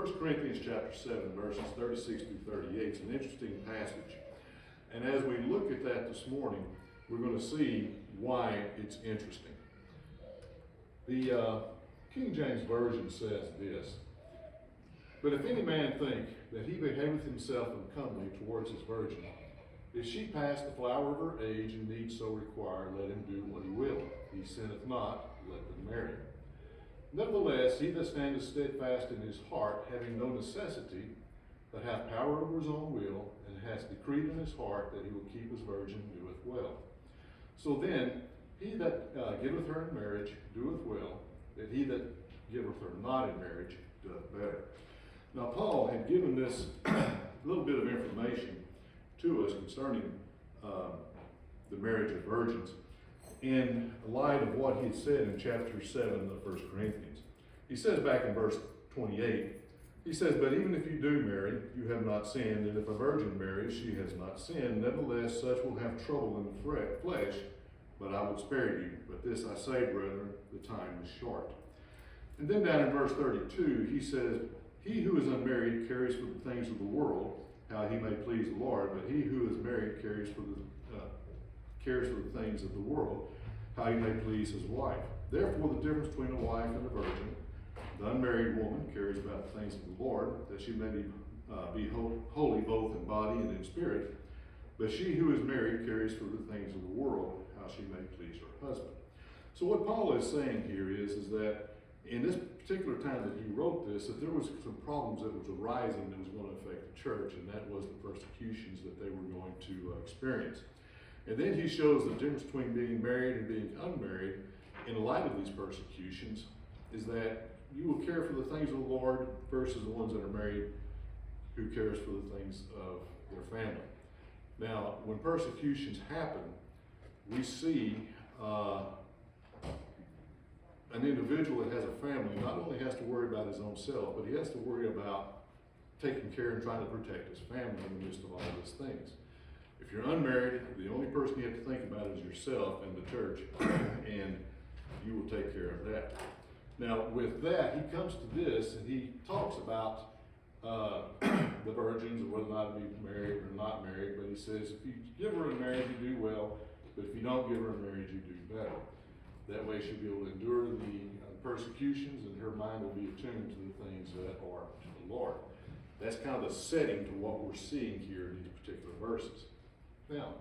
1 Corinthians chapter 7, verses 36 through 38. It's an interesting passage. And as we look at that this morning, we're going to see why it's interesting. The King James Version says this: "But if any man think that he behaveth himself uncomely towards his virgin, if she pass the flower of her age and need so require, let him do what he will. He sinneth not, let them marry. Nevertheless, he that standeth steadfast in his heart, having no necessity, but hath power over his own will, and hath decreed in his heart that he will keep his virgin, doeth well. So then, he that giveth her in marriage doeth well, that he that giveth her not in marriage doeth better." Now, Paul had given this little bit of information to us concerning the marriage of virgins in light of what he had said in chapter 7 of 1 Corinthians. He says back in verse 28, he says, "But even if you do marry, you have not sinned, and if a virgin marries, she has not sinned. Nevertheless, such will have trouble in the flesh, but I will spare you. But this I say, brethren, the time is short." And then down in verse 32, he says, "He who is unmarried cares for the things of the world, how he may please the Lord, but he who is married cares for the things of the world, how he may please his wife. Therefore the difference between a wife and a virgin: the unmarried woman cares about the things of the Lord, that she may be holy both in body and in spirit. But she who is married cares for the things of the world, how she may please her husband." So what Paul is saying here is that in this particular time that he wrote this, that there was some problems that was arising that was going to affect the church, and that was the persecutions that they were going to experience. And then he shows the difference between being married and being unmarried in light of these persecutions, is that you will care for the things of the Lord versus the ones that are married who cares for the things of their family. Now, when persecutions happen, we see an individual that has a family not only has to worry about his own self, but he has to worry about taking care and trying to protect his family in the midst of all these things. If you're unmarried, the only person you have to think about is yourself and the church, and you will take care of that. Now, with that, he comes to this, and he talks about the virgins and whether or not to be married or not married, but he says if you give her in marriage, you do well, but if you don't give her in marriage, you do better. That way she'll be able to endure the persecutions, and her mind will be attuned to the things that are of the Lord. That's kind of the setting to what we're seeing here in these particular verses. Now,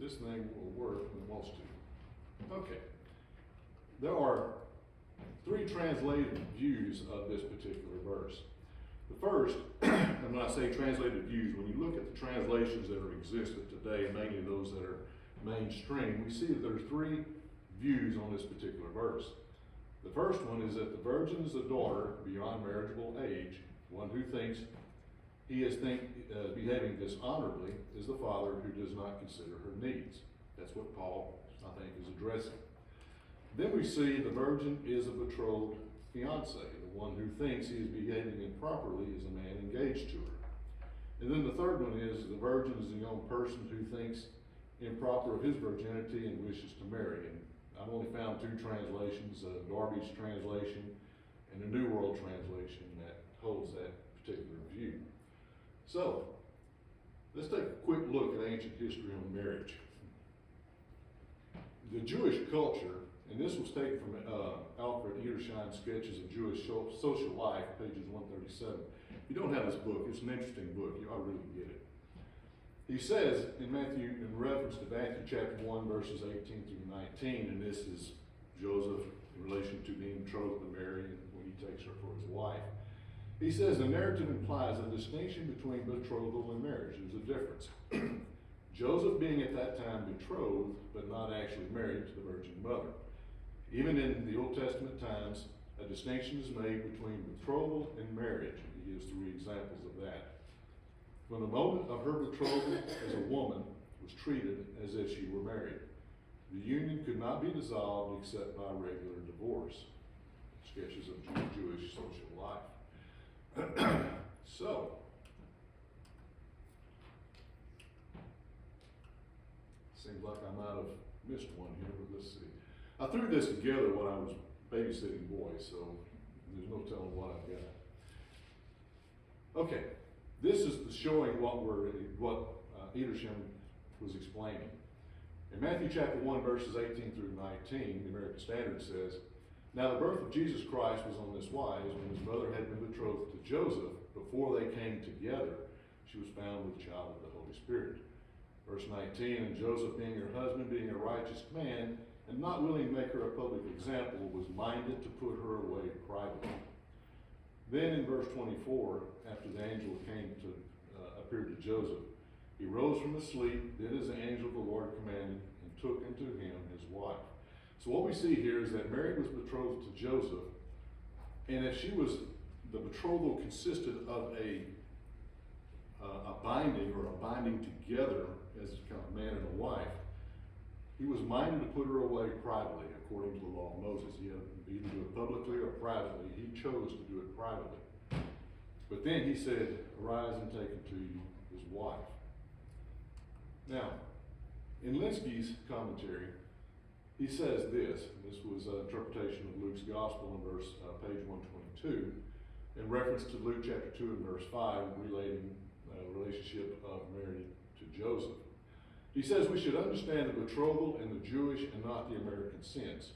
this thing will work when it wants to. Okay. There are three translated views of this particular verse. The first, and when I say translated views, when you look at the translations that are existent today, mainly those that are mainstream, we see that there's three views on this particular verse. The first one is that the virgin is a daughter beyond marriageable age. One who thinks he is behaving dishonorably is the father who does not consider her needs. That's what Paul, I think, is addressing. Then we see the virgin is a betrothed fiance. The one who thinks he is behaving improperly is a man engaged to her. And then the third one is the virgin is a young person who thinks improper of his virginity and wishes to marry. And I've only found two translations, Darby's translation and the New World Translation, that holds that particular view. So, let's take a quick look at ancient history on marriage. The Jewish culture, and this was taken from Alfred Edersheim's Sketches of Jewish Social Life, pages 137. If you don't have this book, it's an interesting book. You ought to really get it. He says in reference to Matthew chapter 1, verses 18 through 19, and this is Joseph in relation to being betrothed to Mary and when he takes her for his wife. He says the narrative implies a distinction between betrothal and marriage. There's a difference. Joseph being at that time betrothed, but not actually married to the Virgin Mother. Even in the Old Testament times, a distinction is made between betrothal and marriage. He gives three examples of that. From the moment of her betrothal as a woman was treated as if she were married. The union could not be dissolved except by regular divorce. Sketches of Jewish social life. So, seems like I might have missed one here, but let's see. I threw this together when I was babysitting boys, so Okay, this is the showing what Edersheim was explaining. In Matthew chapter 1, verses 18 through 19, the American Standard says, "Now the birth of Jesus Christ was on this wise: when his mother had been betrothed to Joseph, before they came together, she was found with child of the Holy Spirit." Verse 19, "And Joseph, being her husband, being a righteous man, and not willing to make her a public example, was minded to put her away privately." Then in verse 24, after the angel appeared to Joseph, he rose from his sleep, did as the angel of the Lord commanded, and took unto him his wife. So what we see here is that Mary was betrothed to Joseph, and if the betrothal consisted of a binding, or a binding together as kind of man and a wife, he was minded to put her away privately, according to the law of Moses. He had to either do it publicly or privately. He chose to do it privately. But then he said, "Arise and take unto you his wife." Now, in Linsky's commentary, he says this. This was an interpretation of Luke's Gospel in page 122, in reference to Luke chapter 2 and verse 5, relating the relationship of Mary to Joseph. He says we should understand the betrothal in the Jewish and not the American sense.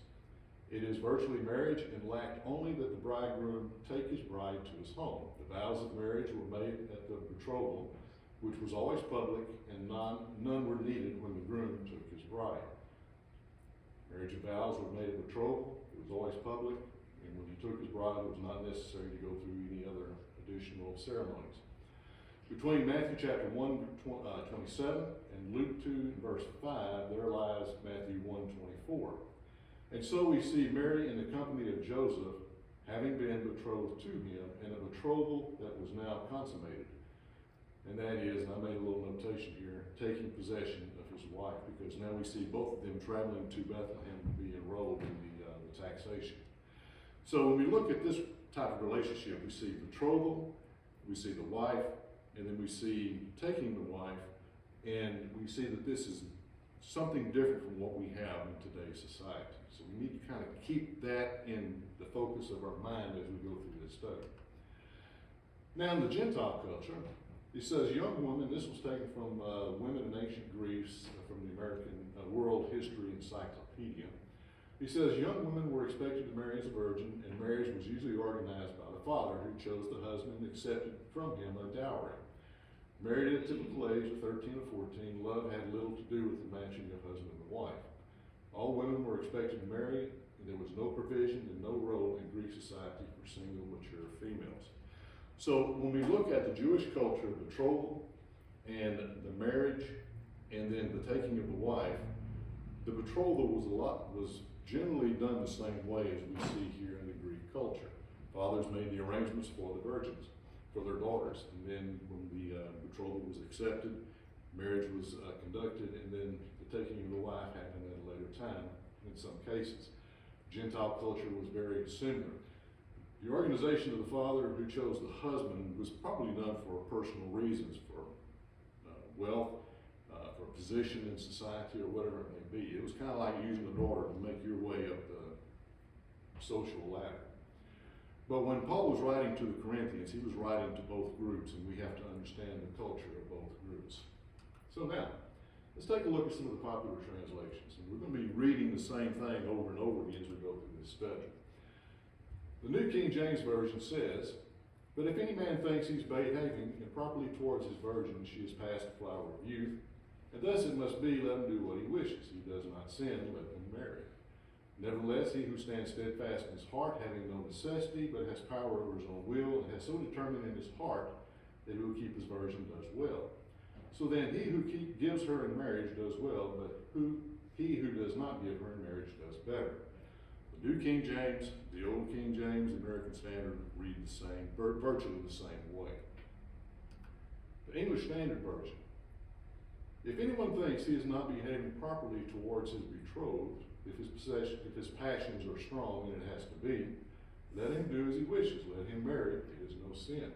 It is virtually marriage, and lacked only that the bridegroom take his bride to his home. The vows of marriage were made at the betrothal, which was always public, and none were needed when the groom took his bride. Marriage vows were made at betrothal, it was always public, and when he took his bride, it was not necessary to go through any other additional ceremonies. Between Matthew chapter 1, 27 and Luke 2, verse 5, there lies Matthew 1:24. And so we see Mary in the company of Joseph, having been betrothed to him, in a betrothal that was now consummated. And that is, and I made a little notation here, taking possession of his wife, because now we see both of them traveling to Bethlehem to be enrolled in the taxation. So when we look at this type of relationship, we see betrothal, we see the wife, and then we see taking the wife, and we see that this is something different from what we have in today's society. So we need to kind of keep that in the focus of our mind as we go through this study. Now in the Gentile culture, it says, young women, this was taken from Women in Ancient Greece, from the American World History Encyclopedia. He says, young women were expected to marry as a virgin, and marriage was usually organized by the father, who chose the husband and accepted from him a dowry. Married at a typical age of 13 or 14, love had little to do with the matching of husband and wife. All women were expected to marry, and there was no provision and no role in Greek society for single, mature females. So when we look at the Jewish culture of betrothal and the marriage and then the taking of the wife, the betrothal was generally done the same way as we see here in the Greek culture. Fathers made the arrangements for the virgins, for their daughters, and then when the betrothal was accepted, marriage was conducted, and then the taking of the wife happened at a later time in some cases. Gentile culture was very similar. The organization of the father who chose the husband was probably done for personal reasons, for wealth, for position in society, or whatever it may be. It was kind of like using a daughter to make your way up the social ladder. But when Paul was writing to the Corinthians, he was writing to both groups, and we have to understand the culture of both groups. So now, let's take a look at some of the popular translations. And we're going to be reading the same thing over and over again as we go through this study. The New King James Version says, "But if any man thinks he's behaving improperly towards his virgin, she is past the flower of youth, and thus it must be, let him do what he wishes. He does not sin, let him marry. Nevertheless, he who stands steadfast in his heart, having no necessity, but has power over his own will, and has so determined in his heart that he will keep his virgin, does well. So then he who gives her in marriage does well, but he who does not give her in marriage does better." The New King James, the Old King James, the American Standard read the same, virtually the same way. The English Standard Version: "If anyone thinks he is not behaving properly towards his betrothed, if his passions are strong, and it has to be, let him do as he wishes, let him marry, it is no sin.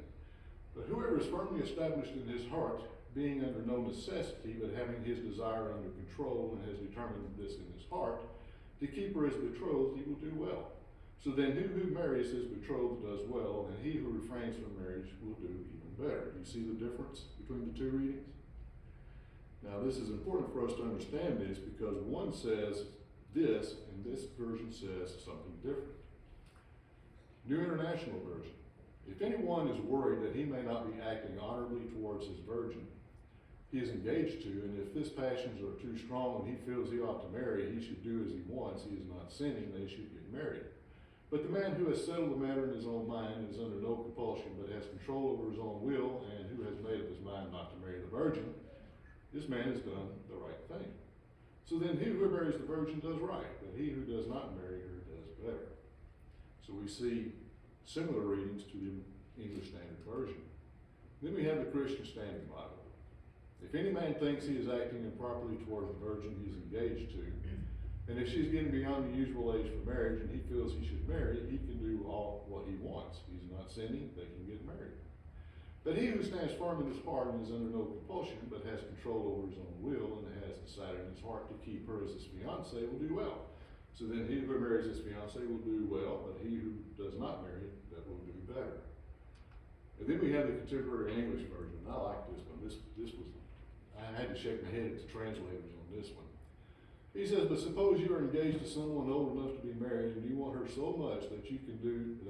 But whoever is firmly established in his heart, being under no necessity, but having his desire under control, and has determined this in his heart, to keep her as betrothed, he will do well. So then who marries his betrothed does well, and he who refrains from marriage will do even better. You see the difference between the two readings? Now this is important for us to understand this because one says this, and this version says something different. New International Version. If anyone is worried that he may not be acting honorably towards his virgin he is engaged to, and if his passions are too strong and he feels he ought to marry, he should do as he wants, he is not sinning, they should get married. But the man who has settled the matter in his own mind and is under no compulsion, but has control over his own will, and who has made up his mind not to marry the virgin, this man has done the right thing. So then he who marries the virgin does right, but he who does not marry her does better. So we see similar readings to the English Standard Version. Then we have the Christian Standard Bible. If any man thinks he is acting improperly toward the virgin he is engaged to, and if she's getting beyond the usual age for marriage and he feels he should marry, he can do all what he wants. He's not sinning, they can get married. But he who stands firm in his heart and is under no compulsion, but has control over his own will and has decided in his heart to keep her as his fiancée will do well. So then he who marries his fiancée will do well, but he who does not marry, that will do better. And then we have the Contemporary English Version. I like this one. This was, I had to shake my head at the translators on this one. He says, but suppose you are engaged to someone old enough to be married and you want her so much that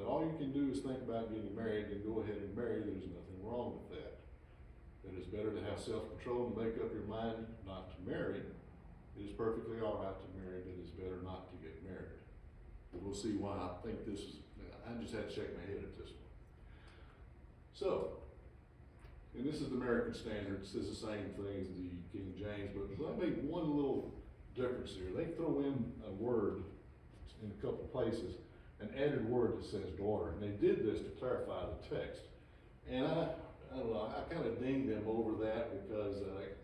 all you can do is think about getting married, then go ahead and marry. There's nothing wrong with that. That it's better to have self-control and make up your mind not to marry. It is perfectly all right to marry, but it's better not to get married. And we'll see why I think this is, I just had to shake my head at this one. So, and this is the American Standard. It says the same thing as the King James, but I made one little difference here. They throw in a word in a couple places, an added word that says daughter, and they did this to clarify the text. And I don't know, I kind of dinged them over that because I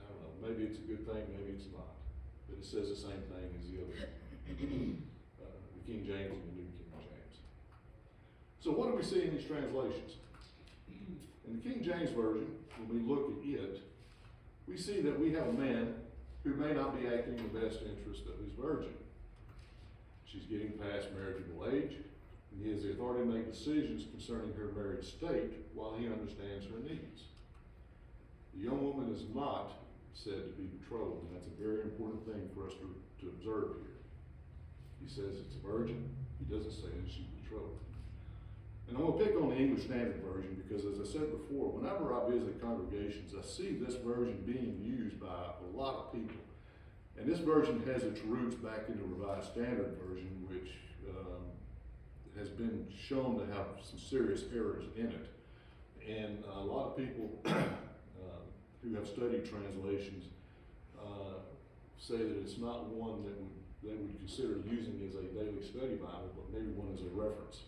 don't know, maybe it's a good thing, maybe it's not. But it says the same thing as the other, the King James and the New King James. So what do we see in these translations? In the King James Version, when we look at it, we see that we have a man who may not be acting in the best interest of his virgin. She's getting past marriageable age, and he has the authority to make decisions concerning her married state while he understands her needs. The young woman is not said to be betrothed, and that's a very important thing for us to observe here. He says it's a virgin, he doesn't say that she's betrothed. And I'm going to pick on the English Standard Version because, as I said before, whenever I visit congregations, I see this version being used by a lot of people. And this version has its roots back in the Revised Standard Version, which has been shown to have some serious errors in it. And a lot of people who have studied translations say that it's not one that they would consider using as a daily study Bible, but maybe one as a reference.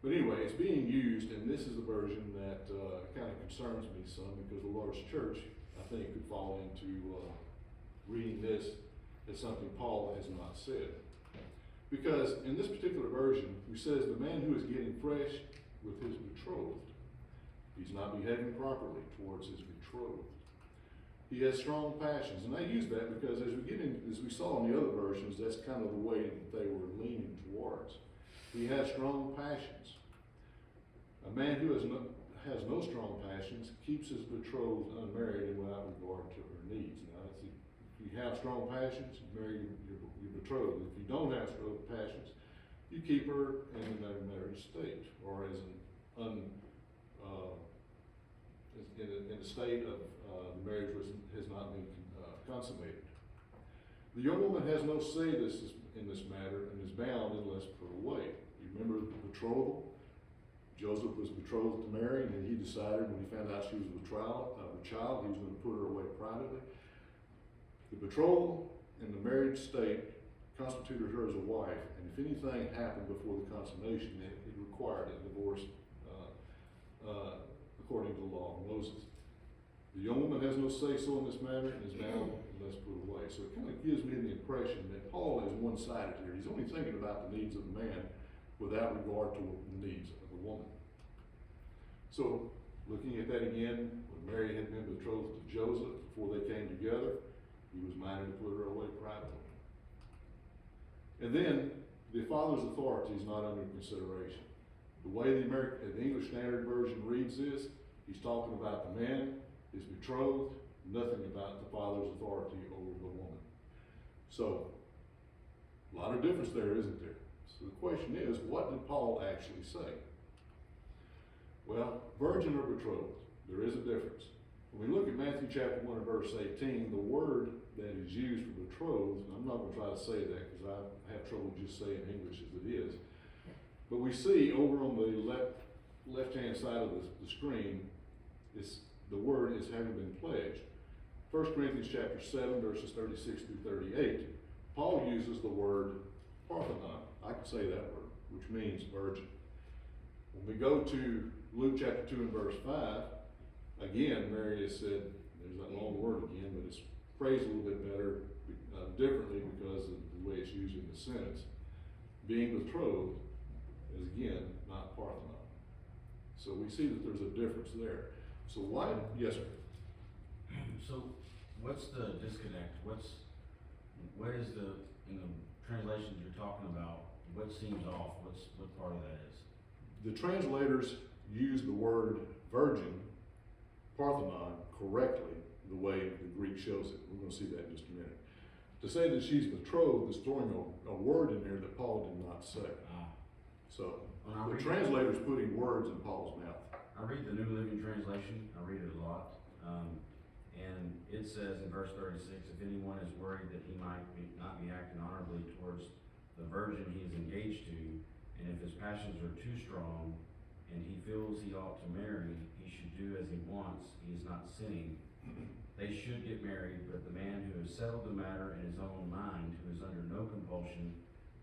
But anyway, it's being used, and this is the version that kind of concerns me some because the large church, I think, could fall into reading this as something Paul has not said. Because in this particular version, he says the man who is getting fresh with his betrothed, he's not behaving properly towards his betrothed. He has strong passions, and I use that because as we saw in the other versions, that's kind of the way that they were leaning towards. He has strong passions. A man who has no strong passions keeps his betrothed unmarried and without regard to her needs. Now, if you have strong passions, you marry your betrothed. If you don't have strong passions, you keep her in a married state, or as in a state of marriage has not been consummated. The young woman has no say in this matter and is bound unless put away. You remember the betrothal? Joseph was betrothed to Mary, and then he decided when he found out she was with child, he was going to put her away privately. The betrothal and the married state constituted her as a wife, and if anything happened before the consummation, it required a divorce according to the law of Moses. The young woman has no say-so in this matter and is bound unless put away. So it kind of gives me the impression that Paul is one-sided here. He's only thinking about the needs of the man without regard to the needs of the woman. So, looking at that again, when Mary had been betrothed to Joseph before they came together, he was minded to put her away privately. And then, the father's authority is not under consideration. The way the English Standard Version reads this, he's talking about the man, his betrothed, nothing about the father's authority over the woman. So, a lot of difference there, isn't there? So the question is, what did Paul actually say? Well, virgin or betrothed, there is a difference. When we look at Matthew chapter 1 and verse 18, the word that is used for betrothed, and I'm not going to try to say that because I have trouble just saying English as it is, but we see over on the left-hand side of the screen, the word is having been pledged. 1 Corinthians chapter 7, verses 36 through 38, Paul uses the word parthenon. I can say that word, which means virgin. When we go to Luke chapter 2 and verse 5, again, Mary has said, there's that long word again, but it's phrased a little bit better, differently because of the way it's used in the sentence. Being betrothed is again not parthenon. So we see that there's a difference there. So why? Yes, sir. So what's the disconnect? What is in the translations you're talking about, what seems off? What part of that is? The translators use the word virgin, parthenon, correctly the way the Greek shows it. We're going to see that in just a minute. To say that she's betrothed is throwing a word in there that Paul did not say. So the translator's putting words in Paul's mouth. I read the New Living Translation. I read it a lot. And it says in verse 36, if anyone is worried that he might not be acting honorably towards the virgin he is engaged to, and if his passions are too strong, and he feels he ought to marry, he should do as he wants, he is not sinning. They should get married, but the man who has settled the matter in his own mind, who is under no compulsion,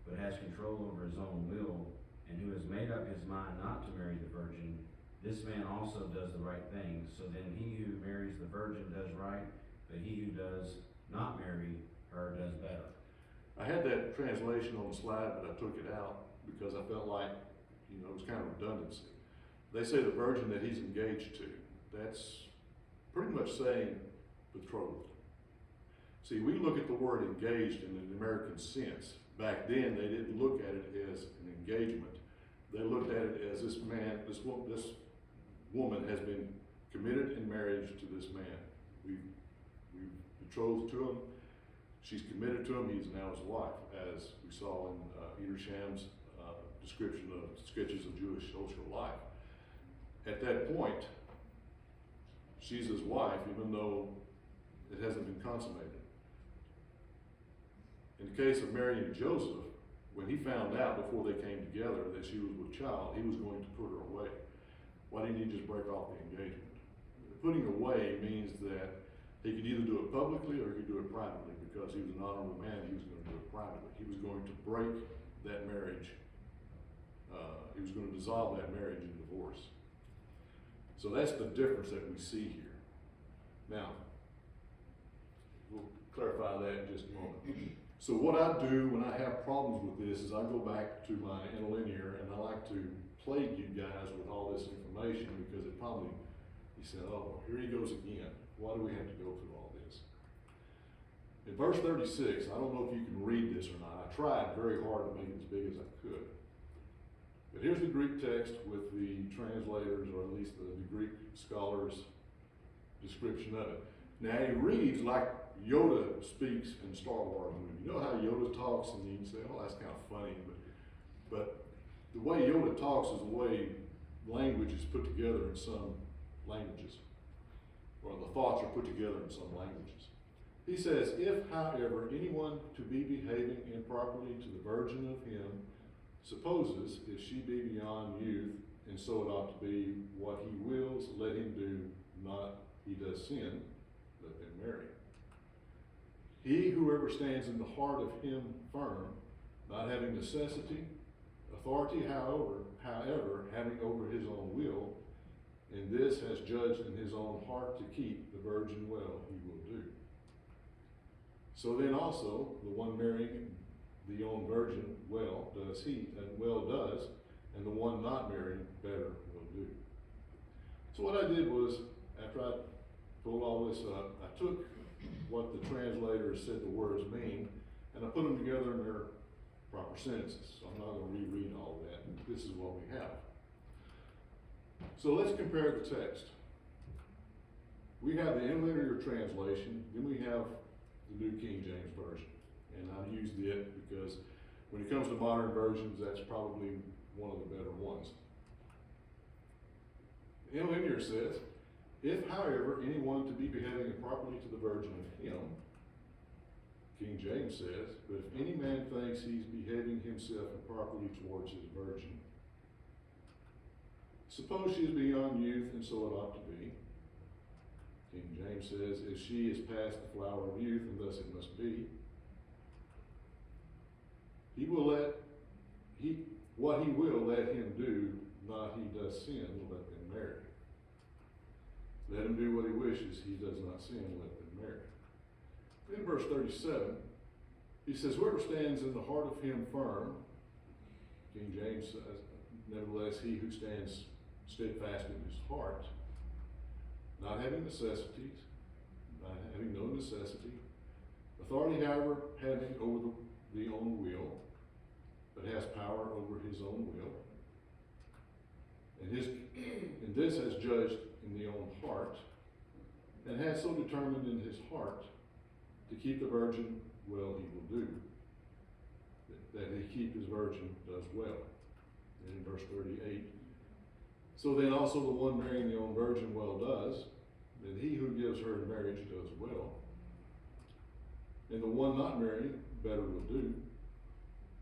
but has control over his own will, and who has made up his mind not to marry the virgin, this man also does the right thing. So then he who marries the virgin does right, but he who does not marry her does better. I had that translation on the slide, but I took it out because I felt like, it was kind of redundancy. They say the virgin that he's engaged to. That's pretty much saying betrothed. See, we look at the word engaged in an American sense. Back then, they didn't look at it as an engagement. They looked at it as this woman has been committed in marriage to this man. We've betrothed to him. She's committed to him. He's now his wife, as we saw in Edersham's description of sketches of Jewish social life. At that point, she's his wife, even though it hasn't been consummated. In the case of Mary and Joseph, when he found out before they came together that she was with child, he was going to put her away. Why didn't he just break off the engagement? Putting away means that he could either do it publicly or he could do it privately. Because he was an honorable man, he was going to do it privately. He was going to break that marriage. He was going to dissolve that marriage in divorce. So that's the difference that we see here. Now, we'll clarify that in just a moment. So what I do when I have problems with this is I go back to my interlinear and I like to plague you guys with all this information because it probably, you said, oh, here he goes again. Why do we have to go through all this? In verse 36, I don't know if you can read this or not. I tried very hard to make it as big as I could. But here's the Greek text with the translators, or at least the Greek scholars' description of it. Now it reads like Yoda speaks in Star Wars movies. You know how Yoda talks and you can say, oh, that's kind of funny, but the way Yoda talks is the way language is put together in some languages, or the thoughts are put together in some languages. He says, if, however, anyone to be behaving improperly to the virgin of him supposes, if she be beyond youth, and so it ought to be what he wills, let him do, not he does sin, let them marry. He, whoever stands in the heart of him firm, not having necessity, authority, however, having over his own will, and this has judged in his own heart to keep the virgin well, he will do. So then also, the one marrying the own virgin well does he, and well does, and the one not marrying better will do. So what I did was, after I pulled all this up, I took what the translators said the words mean, and I put them together in their proper sentences. So I'm not gonna reread all of that. This is what we have. So let's compare the text. We have the interlinear translation, then we have the New King James Version. And I've used it because when it comes to modern versions, that's probably one of the better ones. The interlinear says, if, however, anyone to be behaving improperly to the virgin of him, King James says, but if any man thinks he's behaving himself improperly towards his virgin, suppose she is beyond youth, and so it ought to be. King James says, if she is past the flower of youth, and thus it must be. What he will let him do, not he does sin, let them marry. Let him do what he wishes, he does not sin, let them marry. In verse 37, he says, whoever stands in the heart of him firm, King James says, nevertheless, he who stands steadfast in his heart, not having necessities, not having no necessity, authority, however, having over the own will, but has power over his own will, and this has judged in the own heart, and has so determined in his heart to keep the virgin, well he will do. That he keep his virgin does well. And in verse 38, so then also the one marrying the own virgin well does, and he who gives her in marriage does well. And the one not marrying better will do,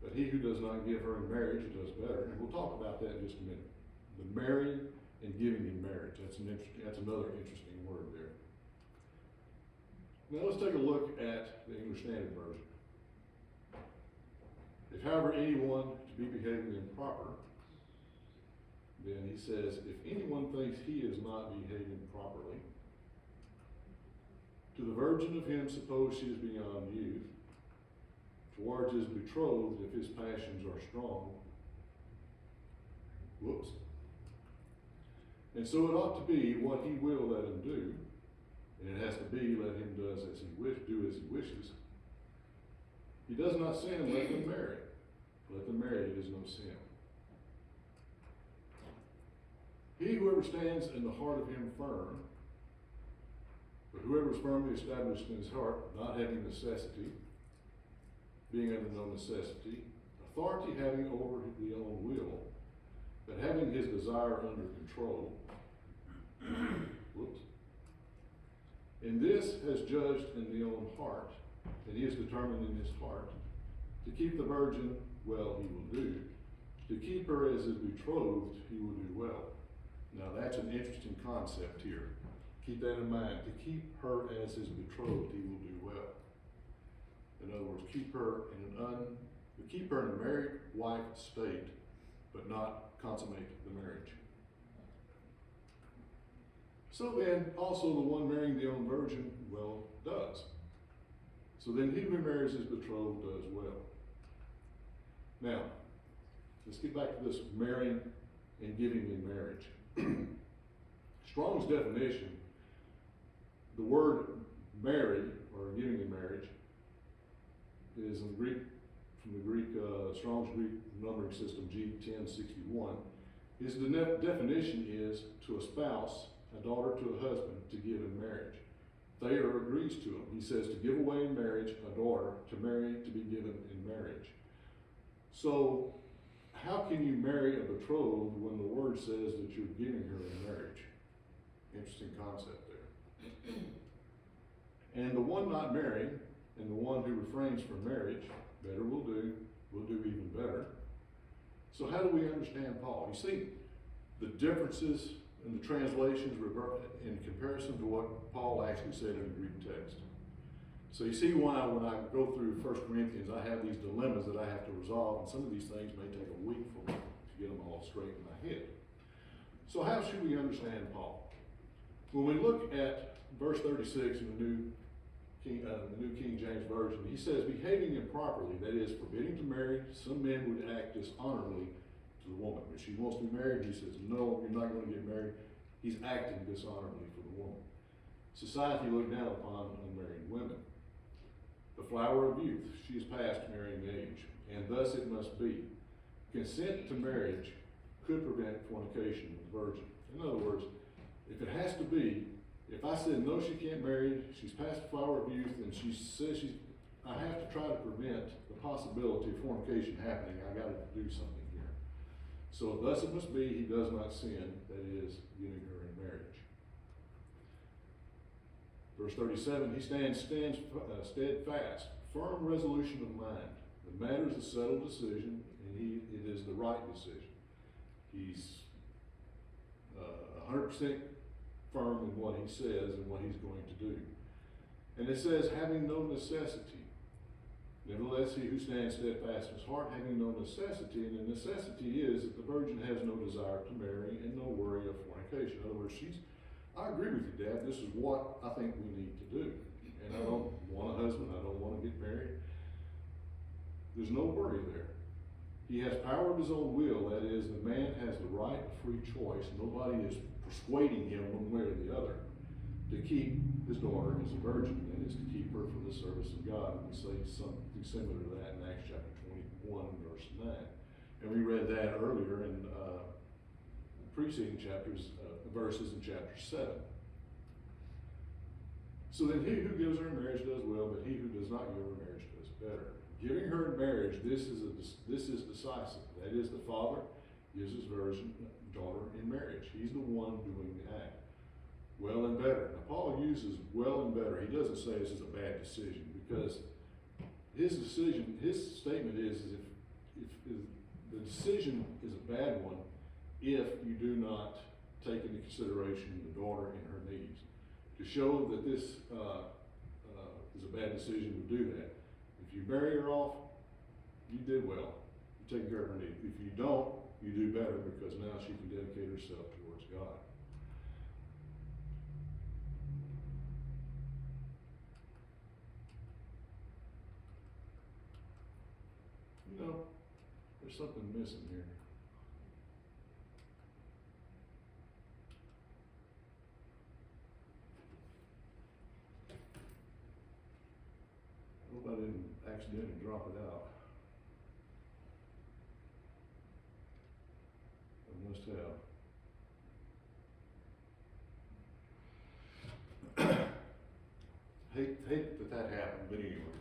but he who does not give her in marriage does better. And we'll talk about that in just a minute. The marrying and giving in marriage, that's another interesting word there. Now let's take a look at the English Standard Version. If, however, anyone to be behaving improper, then he says, if anyone thinks he is not behaving properly, to the virgin of him suppose she is beyond youth, towards his betrothed if his passions are strong. Whoops. And so it ought to be what he will let him do, and it has to be let him do as he wishes. He does not sin, let them marry. Let them marry, it is no sin. He, whoever stands in the heart of him firm, but whoever is firmly established in his heart, not having necessity, being under no necessity, authority having over the own will, but having his desire under control. Whoops. And this has judged in the own heart, and he has determined in his heart, to keep the virgin, well he will do. To keep her as his betrothed, he will do well. Now that's an interesting concept here. Keep that in mind. To keep her as his betrothed, he will do well. In other words, keep her in a married wife state, but not consummate the marriage. So then, also the one marrying the own virgin, well, does. So then he who marries his betrothed does well. Now, let's get back to this marrying and giving in marriage. Strong's definition, the word marry, or giving in marriage, is in the Greek, from the Greek, Strong's Greek numbering system, G1061. His definition is to espouse a daughter to a husband to give in marriage. Thayer agrees to him. He says to give away in marriage a daughter, to marry, to be given in marriage. So, how can you marry a betrothed when the word says that you're giving her in marriage? Interesting concept there. And the one not married, and the one who refrains from marriage, better will do even better. So how do we understand Paul? You see, the differences in the translations in comparison to what Paul actually said in the Greek text. So you see why when I go through 1 Corinthians, I have these dilemmas that I have to resolve, and some of these things may take a week for me to get them all straight in my head. So how should we understand Paul? When we look at verse 36 in the New King James Version, he says, behaving improperly, that is, forbidding to marry, some men would act dishonorably to the woman. If she wants to be married, he says, no, you're not going to get married. He's acting dishonorably for the woman. Society looked down upon unmarried women. The flower of youth, she is past marrying age. and thus it must be. Consent to marriage could prevent fornication with the virgin. In other words, if it has to be, if I said, no, she can't marry, she's past the flower of youth, and she says I have to try to prevent the possibility of fornication happening, I gotta do something here. So thus it must be, he does not sin, that is, giving her in marriage. Verse 37, he stands steadfast, firm resolution of mind. The matter is a settled decision, and it is the right decision. He's 100% firm in what he says and what he's going to do. And it says, having no necessity. Nevertheless, he who stands steadfast in his heart, having no necessity, and the necessity is that the virgin has no desire to marry and no worry of fornication. In other words, I agree with you, Dad, this is what I think we need to do. And I don't want a husband, I don't want to get married. There's no worry there. He has power of his own will, that is, the man has the right of free choice. Nobody is persuading him one way or the other to keep his daughter as a virgin, that is, to keep her for the service of God. And we say something similar to that in Acts chapter 21, verse 9. And we read that earlier in the preceding verses in chapter 7. So then he who gives her in marriage does well, but he who does not give her in marriage does better. Giving her in marriage, this is decisive. That is, the father gives his daughter in marriage. He's the one doing the act. Well and better. Now Paul uses well and better. He doesn't say this is a bad decision, because his statement is if the decision is a bad one if you do not take into consideration the daughter and her needs. To show that this is a bad decision to do that. If you marry her off, you did well. You take care of her needs. If you don't, you do better, because now she can dedicate herself towards God. You know, there's something missing here. I hope I didn't accidentally drop it out. I must have. hate that happened, but anyway.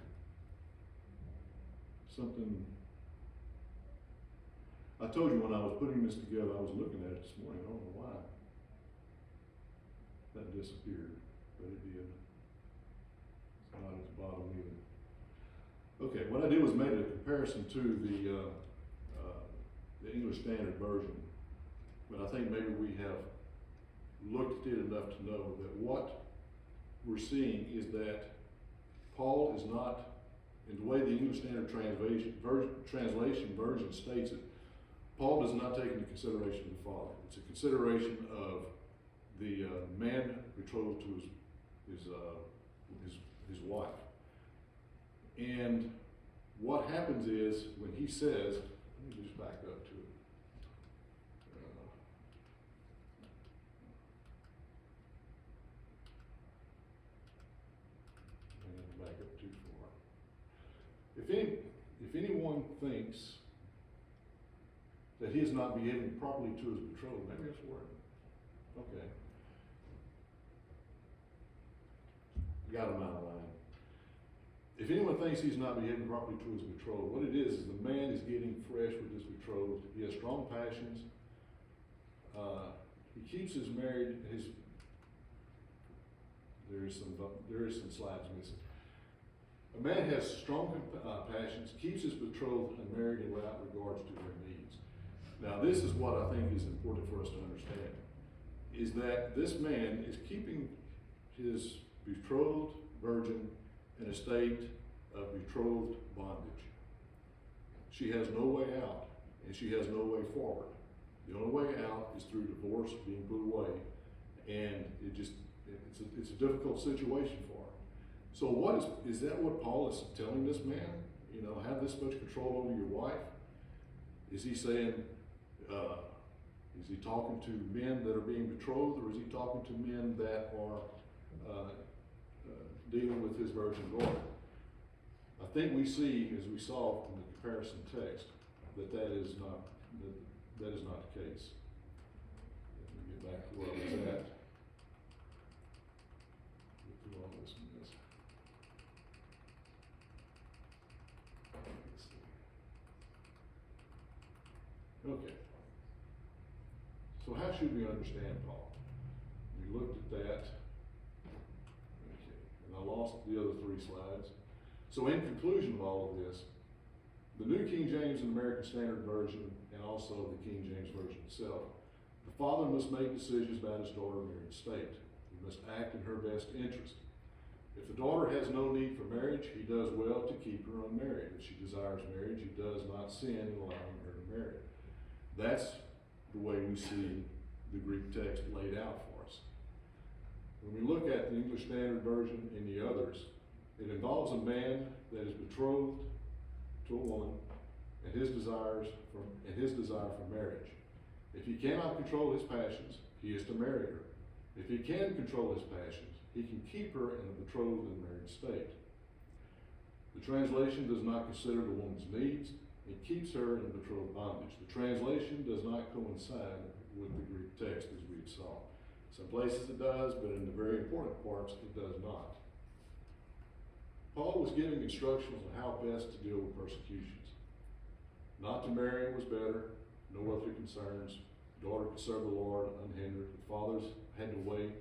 Something, I told you when I was putting this together, I was looking at it this morning, I don't know why. That disappeared, but it did. It's not at the bottom either. Okay, what I did was made a comparison to the English Standard Version, but I think maybe we have looked at it enough to know that what we're seeing is that Paul is not, in the way the English Standard Translation version states it, Paul does not take into consideration the father. It's a consideration of the man betrothed to his wife. And what happens is, when he says, let me just back up to it. I didn't back up too far. If anyone thinks that he is not behaving properly to his betrothed, maybe that's the word. Okay. Got him out of line. If anyone thinks he's not behaving properly to his betrothed, what it is the man is getting fresh with his betrothed. He has strong passions. He keeps his married, there is some slides missing. A man has strong passions, keeps his betrothed unmarried and without regards to their needs. Now this is what I think is important for us to understand, is that this man is keeping his betrothed virgin in a state of betrothed bondage. She has no way out, and she has no way forward. The only way out is through divorce, being put away, and it's a difficult situation for her. So is that what Paul is telling this man? You know, have this much control over your wife? Is he saying, is he talking to men that are being betrothed, or is he talking to men that are dealing with his virgin daughter? I think we see, as we saw from comparison text, that is not the case. Let me get back to where I was at. Get through all this mess. Let's see. Okay. So how should we understand Paul? We looked at that. Okay. And I lost the other 3 slides. So in conclusion of all of this, the New King James and American Standard Version, and also the King James Version itself, the father must make decisions about his daughter married state. He must act in her best interest. If the daughter has no need for marriage, he does well to keep her unmarried. If she desires marriage, he does not sin in allowing her to marry. That's the way we see the Greek text laid out for us. When we look at the English Standard Version and the others, it involves a man that is betrothed to a woman and his desire for marriage. If he cannot control his passions, he is to marry her. If he can control his passions, he can keep her in a betrothed and married state. The translation does not consider the woman's needs. It keeps her in betrothed bondage. The translation does not coincide with the Greek text as we saw. Some places it does, but in the very important parts, it does not. Paul was giving instructions on how best to deal with persecutions. Not to marry was better, no earthly concerns. The daughter could serve the Lord unhindered. The fathers had to weigh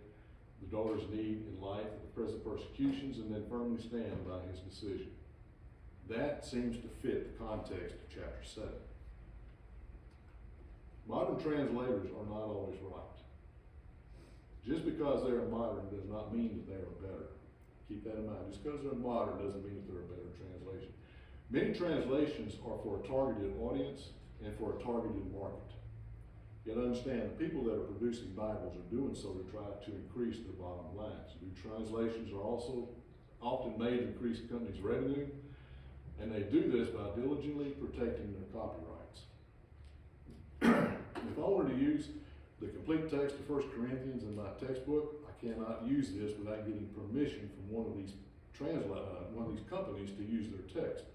the daughter's need in light of the present persecutions and then firmly stand by his decision. That seems to fit the context of chapter 7. Modern translators are not always right. Just because they are modern does not mean that they are better. Keep that in mind. Just because they're modern doesn't mean that they're a better translation. Many translations are for a targeted audience and for a targeted market. You gotta understand, the people that are producing Bibles are doing so to try to increase their bottom lines. New translations are also often made to increase the company's revenue, and they do this by diligently protecting their copyrights. If I wanted to use the complete text of 1 Corinthians in my textbook, I cannot use this without getting permission from one of these companies to use their text.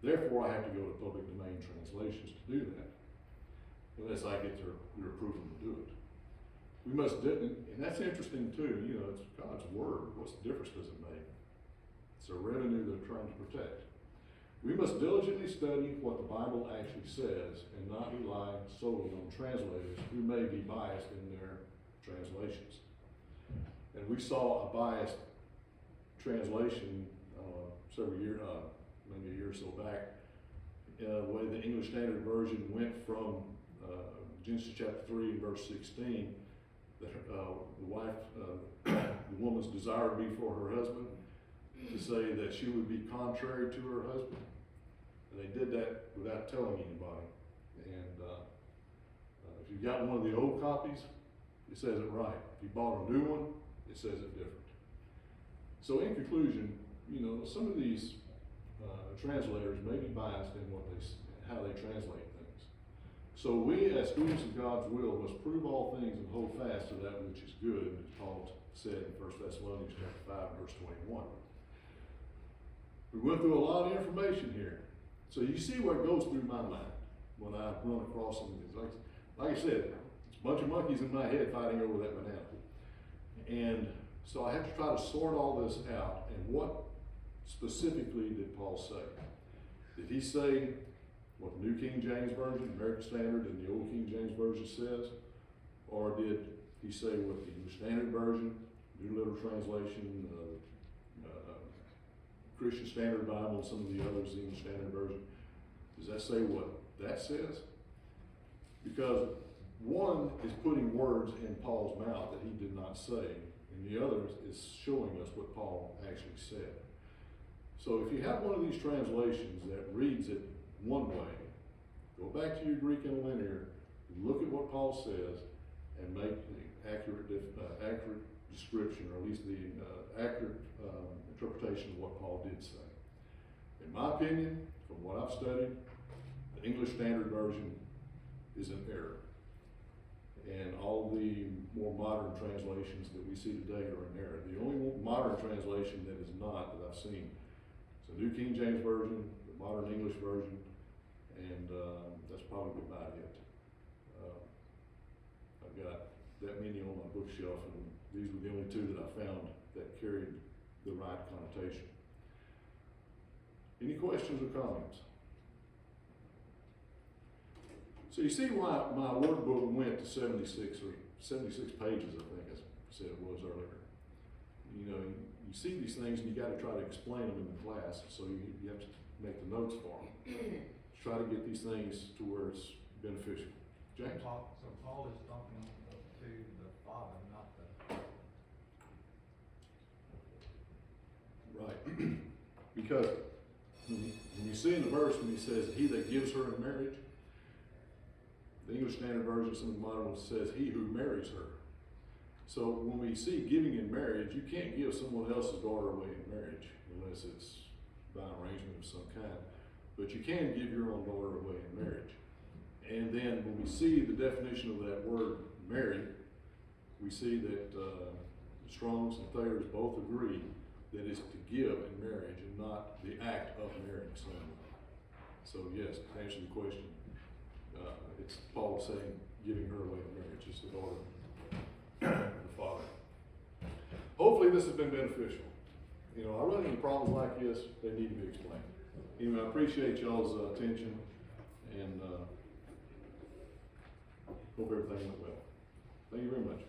Therefore, I have to go to public domain translations to do that, unless I get their approval to do it. We must, and that's interesting too, you know, it's God's word. What's the difference does it make? It's a revenue they're trying to protect. We must diligently study what the Bible actually says and not rely solely on translators who may be biased in their translations. And we saw a biased translation several years, maybe a year or so back, the way the English Standard Version went from Genesis chapter 3 and verse 16, that the woman's desire would be for her husband, to say that she would be contrary to her husband. And they did that without telling anybody. And if you've got one of the old copies, it says it right. If you bought a new one, it says it different. So in conclusion, you know, some of these translators may be biased in how they translate things. So we, as students of God's will, must prove all things and hold fast to that which is good, as Paul said in 1 Thessalonians chapter 5, verse 21. We went through a lot of information here. So you see what goes through my mind when I run across some of these. Like I said, it's a bunch of monkeys in my head fighting over that banana. And so I have to try to sort all this out. And what specifically did Paul say? Did he say what the New King James Version, American Standard, and the Old King James Version says? Or did he say what the English Standard Version, New Literal Translation, Christian Standard Bible, and some of the others, the English Standard Version, does that say what that says? Because one is putting words in Paul's mouth that he did not say, and the other is showing us what Paul actually said. So if you have one of these translations that reads it one way, go back to your Greek interlinear, look at what Paul says, and make the accurate description, or at least the accurate interpretation of what Paul did say. In my opinion, from what I've studied, the English Standard Version is an error. And all the more modern translations that we see today are an error. The only modern translation that is not, that I've seen, is the New King James Version, the modern English version, and, that's probably about it. I've got that many on my bookshelf, and these were the only two that I found that carried the right connotation. Any questions or comments? So you see why my workbook went to 76 pages, I think I said it was earlier. You know, you see these things and you gotta try to explain them in the class, so you have to make the notes for them. Try to get these things to where it's beneficial. James? So Paul is talking to the Father, not the. Right. Because when you see in the verse when he says, he that gives her in marriage, the English Standard Version, some of the modern ones says, he who marries her. So when we see giving in marriage, you can't give someone else's daughter away in marriage unless it's by arrangement of some kind. But you can give your own daughter away in marriage. And then when we see the definition of that word marry, we see that Strong's and Thayer's both agree that it's to give in marriage and not the act of marrying someone. So yes, to answer the question, it's Paul saying giving her away in marriage is the daughter of the father. Hopefully this has been beneficial. You know, I run into problems like this, they need to be explained. Anyway, I appreciate y'all's attention, and hope everything went well. Thank you very much.